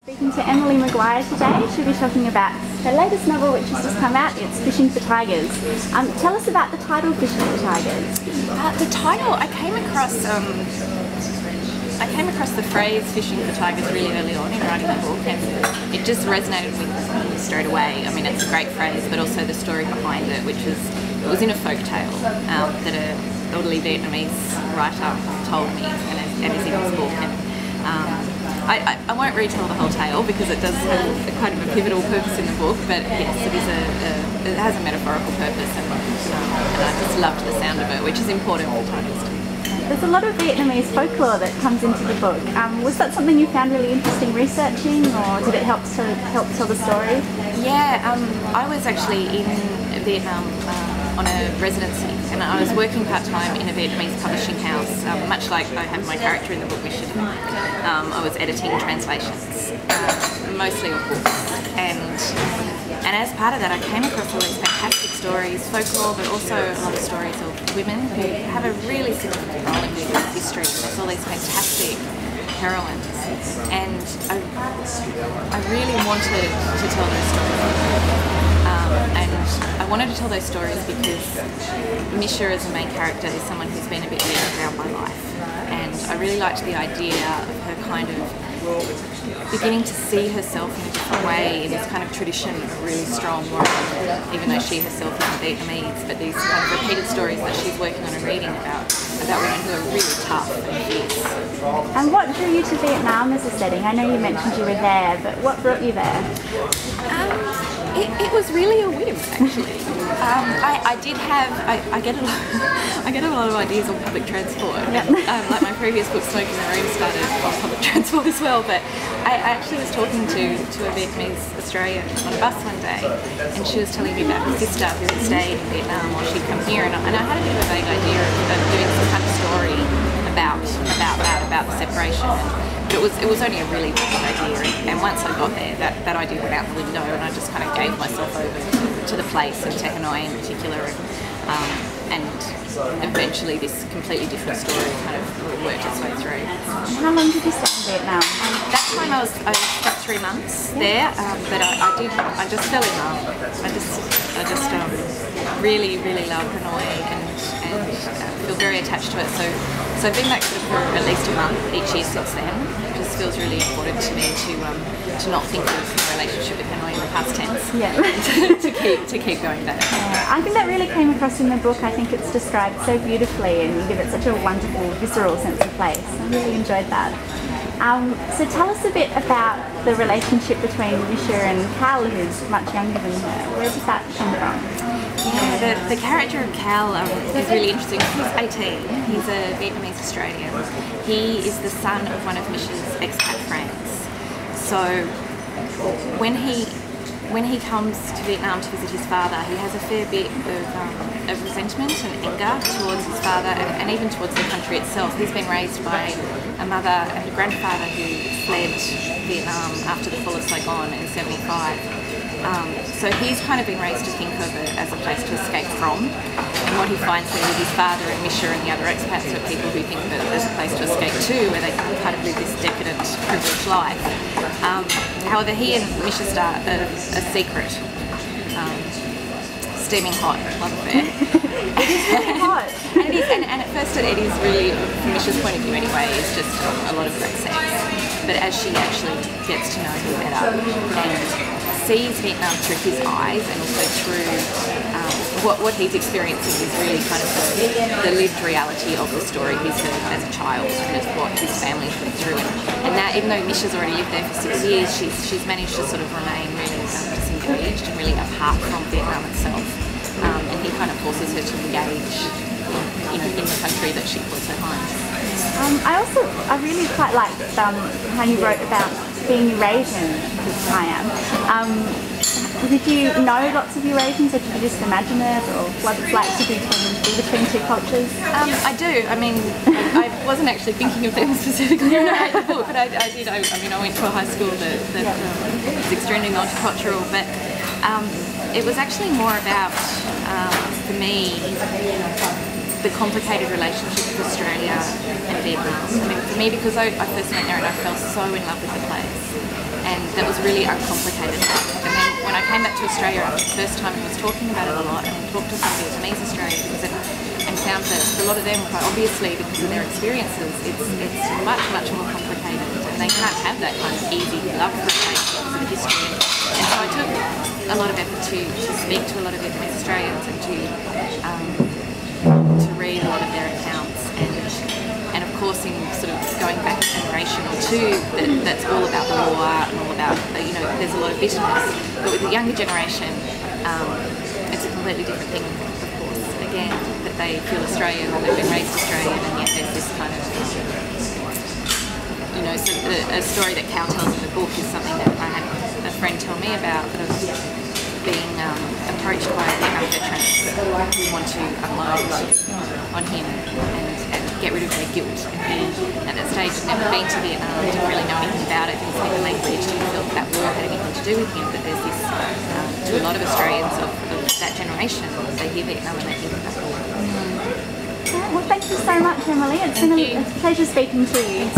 Speaking to Emily Maguire today. She'll be talking about her latest novel, which has just come out. It's Fishing for Tigers. Tell us about the title, Fishing for Tigers. The title, I came across the phrase "fishing for tigers" really early on in writing the book, and it just resonated with me straight away. I mean, it's a great phrase, but also the story behind it, which is it was in a folk tale that an elderly Vietnamese writer told me, and is in his book. And I won't retell the whole tale because it does have a kind of a pivotal purpose in the book, but yes, it has a metaphorical purpose, and I just loved the sound of it, which is important for tigers too. There's a lot of Vietnamese folklore that comes into the book. Was that something you found really interesting researching, or did it help tell the story? Yeah, I was actually in Vietnam on a residency, and I was working part-time in a Vietnamese publishing house, much like I have my character in the book, Mission. I was editing translations, mostly of books, and as part of that I came across all these fantastic stories, folklore, but also a lot of stories of women who have a really significant role in Vietnam's history. There's all these fantastic heroines, and I really wanted to tell those stories. And I wanted to tell those stories because Misha, as a main character, is someone who's been a bit let down by life, and I really liked the idea of her kind of beginning to see herself in a different way, in this kind of tradition of really strong moral women, even though she herself isn't Vietnamese, but these kind of repeated stories that she's working on and reading about women who are really tough and fierce. And what drew you to Vietnam as a setting? I know you mentioned you were there, but what brought you there? It was really a whim, actually. I get a lot of ideas on public transport. Yep. Like my previous book, Smoking the Room, started on public transport as well. But I actually was talking to a Vietnamese Australian on a bus one day, and she was telling me about her sister who had stayed in Vietnam while she'd come here, and I had a bit of a vague idea of doing some kind of story about the separation. But it was only a really big idea, and once I got there, that idea went out the window, and I just kind of gave myself over to the place and to Hanoi in particular, and eventually this completely different story kind of worked its way through. How long did you stay in Vietnam? That time I was about 3 months there, but I just fell in love. I just really love Hanoi and feel very attached to it. So I've been back sort of for at least a month each year since then. It just feels really important to me to not think of my relationship with Hanoi in the past tense. Yeah. to keep going back. I think that really came across in the book. I think it's described so beautifully, and you give it such a wonderful, visceral sense of place. I really enjoyed that. So tell us a bit about the relationship between Misha and Cal, who's much younger than her. Where does that come from? Yeah, the character of Cal is really interesting. He's 18. He's a Vietnamese Australian. He is the son of one of Misha's expat friends. So when he comes to Vietnam to visit his father, he has a fair bit of resentment and anger towards his father, and even towards the country itself. He's been raised by a mother and a grandfather who fled Vietnam after the fall of Saigon in '75. So he's kind of been raised to think of it as a place to escape from, and what he finds there with his father and Misha and the other expats are people who think of it as a place to escape to, where they can kind of live this decadent, privileged life. However, he and Misha start a secret, steaming hot love affair. It is really hot. and at first it is really, from Misha's point of view anyway, it's just a lot of great sex. But as she actually gets to know him better and sees Vietnam through his eyes, and also through what he's experiencing is really kind of the lived reality of the story he's heard as a child, and of what his family's been through. And now, even though Misha's already lived there for 6 years, she's managed to sort of remain really disengaged and really apart from Vietnam itself. And he kind of forces her to engage in the country that she calls her home. I really quite liked how you wrote about being Eurasian, because I am. Did you know lots of Eurasians, or did you just imagine it, or what it's like to be between two cultures? I do. I mean, I wasn't actually thinking of them specifically when I wrote the book, but I did. I went to a high school that was extremely multicultural, but it was actually more about, for me, the complicated relationship with Australia and Vietnam. I mean, for me, because I first went there and I fell so in love with the place, and that was really uncomplicated. And then when I came back to Australia after the first time and was talking about it a lot, and talked to some Vietnamese Australians and found that for a lot of them, quite obviously because of their experiences, it's much more complicated, and they can't have that kind of easy love for a place because of the history. And so I took a lot of effort to speak to a lot of Vietnamese Australians and to read a lot of their accounts, and of course in sort of going back a generation or two, that's all about the war and all about, you know, there's a lot of bitterness. But with the younger generation, it's a completely different thing, of course. Again, that they feel Australian or they've been raised Australian, and yet there's this kind of, you know, so a story that Cal tells in the book is something that I had a friend tell me about, that of being approached by a Vietnam veteran who want to unload on him and get rid of their guilt. And he, at that stage, had never been to Vietnam, didn't really know anything about it, didn't speak the language, didn't feel that war had anything to do with him. But there's this, to a lot of Australians of that generation, they hear Vietnam and they think of that war. Well, thank you so much, Emily. It's been a pleasure speaking to you.